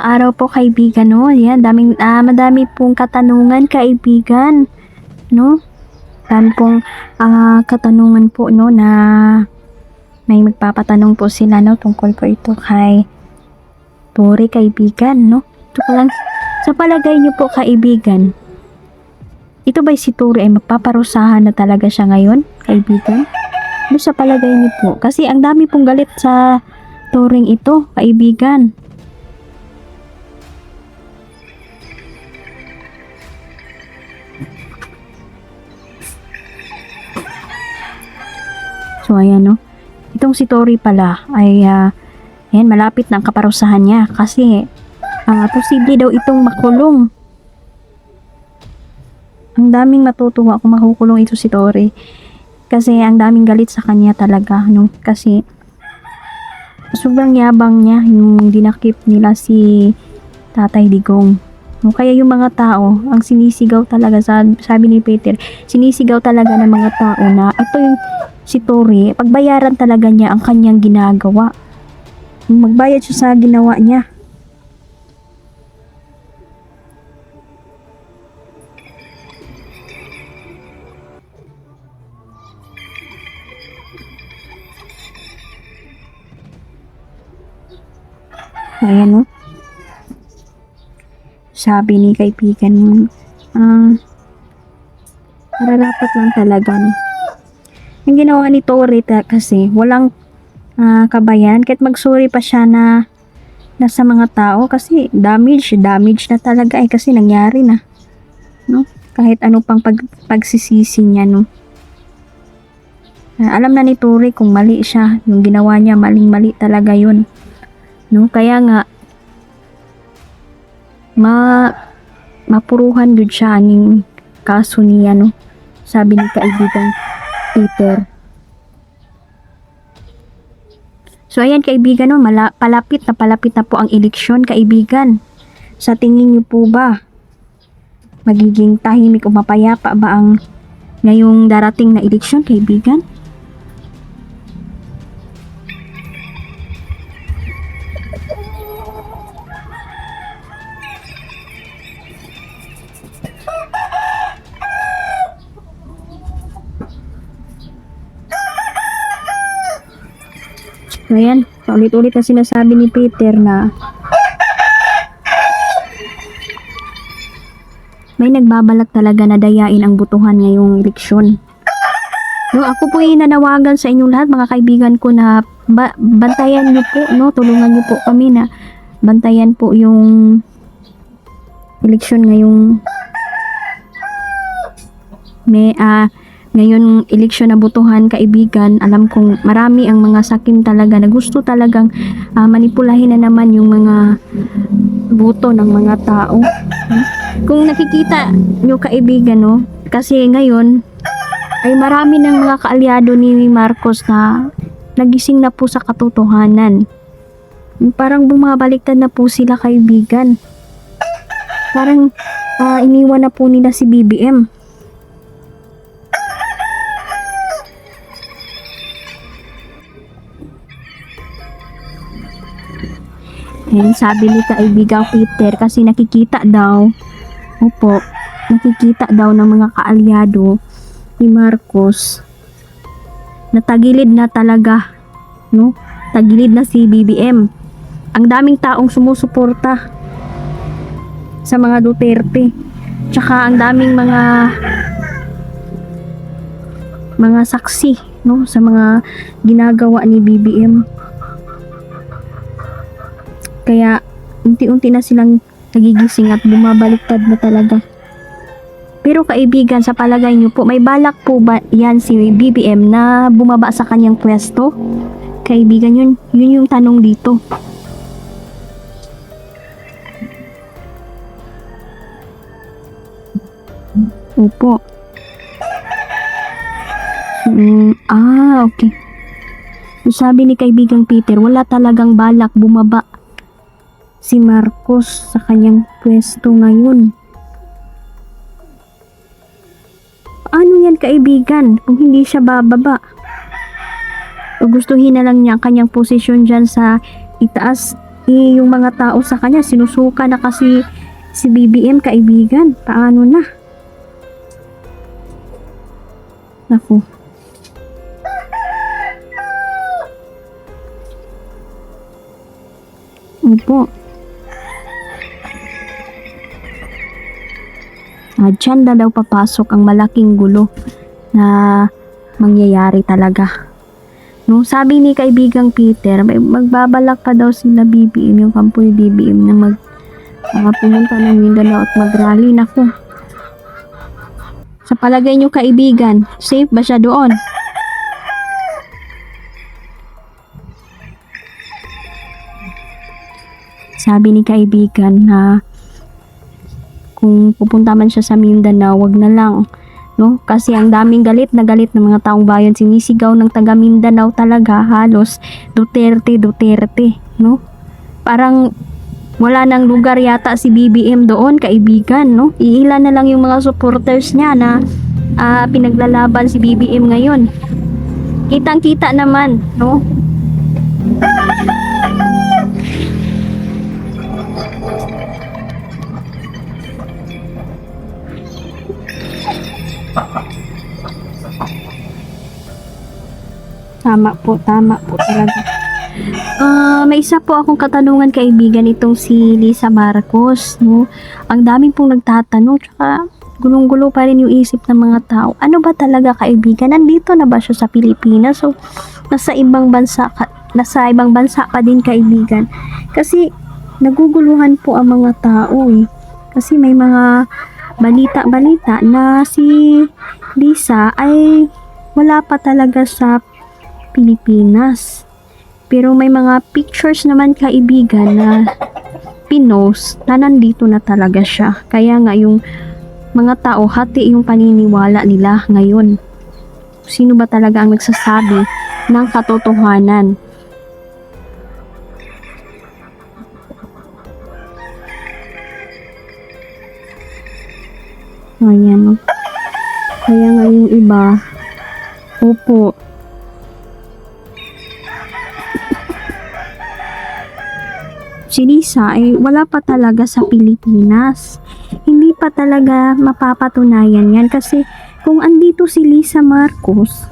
Araw po kaibigan, no? Yan, madami pong katanungan kaibigan, no? Dami pong katanungan po, no, na may magpapatanong po sila, no, tungkol po ito kay Tori kaibigan, no? Ito pa lang, sa palagay niyo po kaibigan, ito ba si Tori ay magpaparusahan na talaga siya ngayon, kaibigan? Ano sa palagay niyo po? Kasi ang dami pong galit sa Toring ito, kaibigan. So, ayan, no? Itong si Tori pala ay, ayan, malapit na ang kaparusahan niya kasi posible daw itong makulong. Ang daming matutuwa kung makukulong ito si Tori. Kasi ang daming galit sa kanya talaga, no? Kasi sobrang yabang niya yung dinakip nila si Tatay Digong. No? Kaya yung mga tao, ang sinisigaw talaga, sabi ni Peter, sinisigaw talaga ng mga tao na ito yung si Tori, pagbayaran talaga niya ang kanyang ginagawa. Magbayad siya sa ginawa niya. Ayan, no? Sabi ni kaibigan, mararapat lang talaga, no? Ang ginawa ni Tori kasi walang kabayan, kahit magsuri pa siya na nasa mga tao kasi damage na talaga kasi nangyari na, no? Kahit ano pang pagsisisi niya, no? Alam na ni Tori kung mali siya, yung ginawa niya maling-mali talaga yun, no? Kaya nga mapuruhan gud siya aning kaso niya, no? Sabi ni kaibigan Peter. So ayan kaibigan, no, palapit na po ang eleksyon kaibigan. Sa tingin niyo po ba magiging tahimik o mapayapa ba ang ngayong darating na eleksyon kaibigan? So ayan, paulit-ulit na sinasabi ni Peter na may nagbabalak talaga na dayain ang botohan ngayong eleksyon. No, ako po nanawagan sa inyong lahat mga kaibigan ko na bantayan niyo po, no, tulungan niyo po kami na bantayan po yung eleksyon ngayong ngayon eleksyon na botohan kaibigan. Alam kong marami ang mga sakim talaga na gusto talagang manipulahin na naman yung mga boto ng mga tao. Kung nakikita nyo kaibigan, no, kasi ngayon ay marami ng mga kaalyado ni Marcos na nagising na po sa katotohanan. Parang bumabaliktad na po sila kaibigan. Parang iniwan na po nila si BBM. Ayan, sabi ni kaibigang Peter kasi nakikita daw ng mga kaalyado ni Marcos na tagilid na talaga, no? Tagilid na si BBM. Ang daming taong sumusuporta sa mga Duterte. Tsaka ang daming mga saksi, no, sa mga ginagawa ni BBM. Kaya unti-unti na silang nagigising at bumabaliktad na talaga. Pero kaibigan, sa palagay niyo po, may balak po ba yan si BBM na bumaba sa kanyang pwesto? Kaibigan, yun yung tanong dito. Opo. Okay. Sabi ni kaibigang Peter, wala talagang balak bumaba si Marcos sa kanyang pwesto ngayon. Ano yan kaibigan kung hindi siya bababa? O gustuhin na lang niya ang kanyang posisyon dyan sa itaas yung mga tao sa kanya, sinusuka na kasi si BBM, kaibigan. Paano na? Naku. Opo. Diyan na daw papasok ang malaking gulo na mangyayari talaga. No, sabi ni kaibigang Peter, magbabalak pa daw sila BBM, yung kampoy BBM na pumunta ng Mindanao at mag-rally. Naku. Sa palagay nyo kaibigan, safe ba siya doon? Sabi ni kaibigan na kung pupunta man siya sa Mindanao, wag na lang. No? Kasi ang daming galit na galit ng mga taong bayan, sinisigaw ng taga Mindanao talaga, halos Duterte, Duterte, no? Parang wala nang lugar yata si BBM doon, kaibigan, no? Iilan na lang yung mga supporters niya na pinaglalaban si BBM ngayon. Kitang-kita naman, no? Tama po talaga. May isa po akong katanungan kaibigan, itong si Lisa Marcos, no? Ang dami pong nagtatanong, tsaka gulong-gulo pa rin yung isip ng mga tao. Ano ba talaga kaibigan? Nandito na ba siya sa Pilipinas? So, nasa ibang bansa pa din kaibigan. Kasi naguguluhan po ang mga tao eh. Kasi may mga balita na si Lisa ay wala pa talaga sa Pilipinas. Pero may mga pictures naman kaibigan na pinost na nandito na talaga siya. Kaya nga yung mga tao, hati yung paniniwala nila ngayon. Sino ba talaga ang nagsasabi ng katotohanan? Ayan. Kaya nga yung iba, opo, si Lisa ay wala pa talaga sa Pilipinas. Hindi pa talaga mapapatunayan yan kasi kung andito si Lisa Marcos,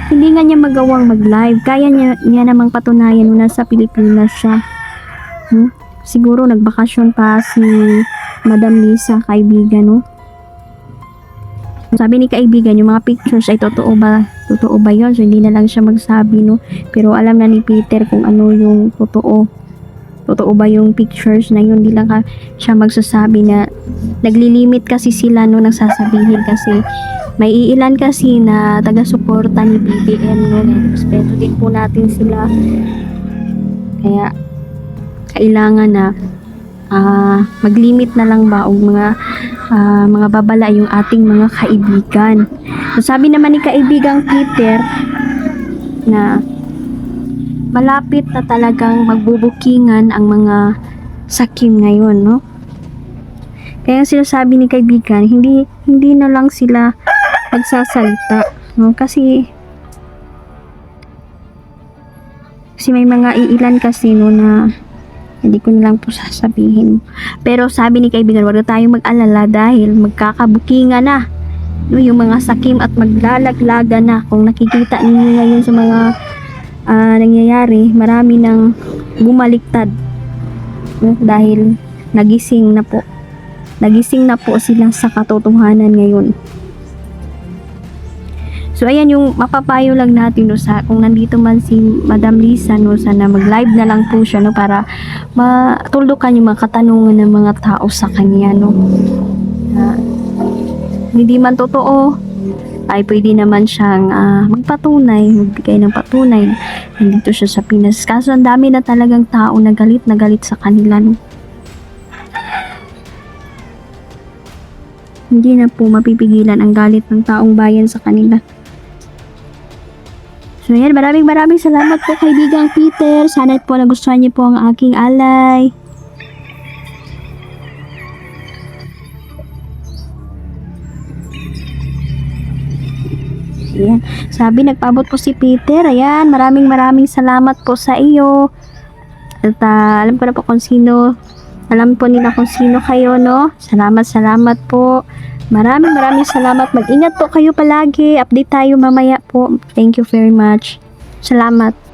hindi nga niya magawang mag-live. Kaya niya namang patunayan na nasa Pilipinas siya. Siguro nagbakasyon pa si Madam Lisa, kaibigan, no? Sabi ni kaibigan, yung mga pictures ay totoo ba? Totoo ba yun? So, hindi na lang siya magsabi, no? Pero alam na ni Peter kung ano yung totoo. Totoo ba yung pictures na yun? Hindi lang siya magsasabi na naglilimit kasi sila, no? Nagsasabihin kasi may iilan kasi na taga-suporta ni BBM, no? Respeto din po natin sila. Kaya, kailangan na maglimit na lang ba o mga babala yung ating mga kaibigan. So, sabi naman ni kaibigang Peter na malapit na talagang magbubukingan ang mga sakim ngayon, no? Kaya sinasabi ni kaibigan, hindi na lang sila magsasalita, no? Kasi may mga iilan kasi, no, na hindi ko na lang po sasabihin. Pero sabi ni kaibigan, wag na tayong mag-alala dahil magkakabukingan na, no, yung mga sakim at maglalaglaga na. Kung nakikita ninyo ngayon sa mga nangyayari, marami nang bumaliktad, no, dahil nagising na po sila sa katotohanan ngayon. So, ayan yung mapapayo lang natin, no, sa kung nandito man si Madam Lisa, no, sana mag-live na lang po siya, no, para matuldukan yung mga katanungan ng mga tao sa kanya, no. Hindi man totoo, ay pwede naman siyang magbigay ng patunay. Nandito siya sa Pinas. Kaso ang dami na talagang tao na galit sa kanila, no. Hindi na po mapipigilan ang galit ng taong bayan sa kanila. So yan, maraming salamat po kaibigang Peter. Sana po nagustuhan niyo po ang aking alay. Ayan. Sabi, nagpaabot po si Peter. Ayan, maraming salamat po sa iyo. At alam ko na po kung sino, alam po nila kung sino kayo, no? Salamat po. Maraming salamat. Mag-ingat po kayo palagi. Update tayo mamaya po. Thank you very much. Salamat.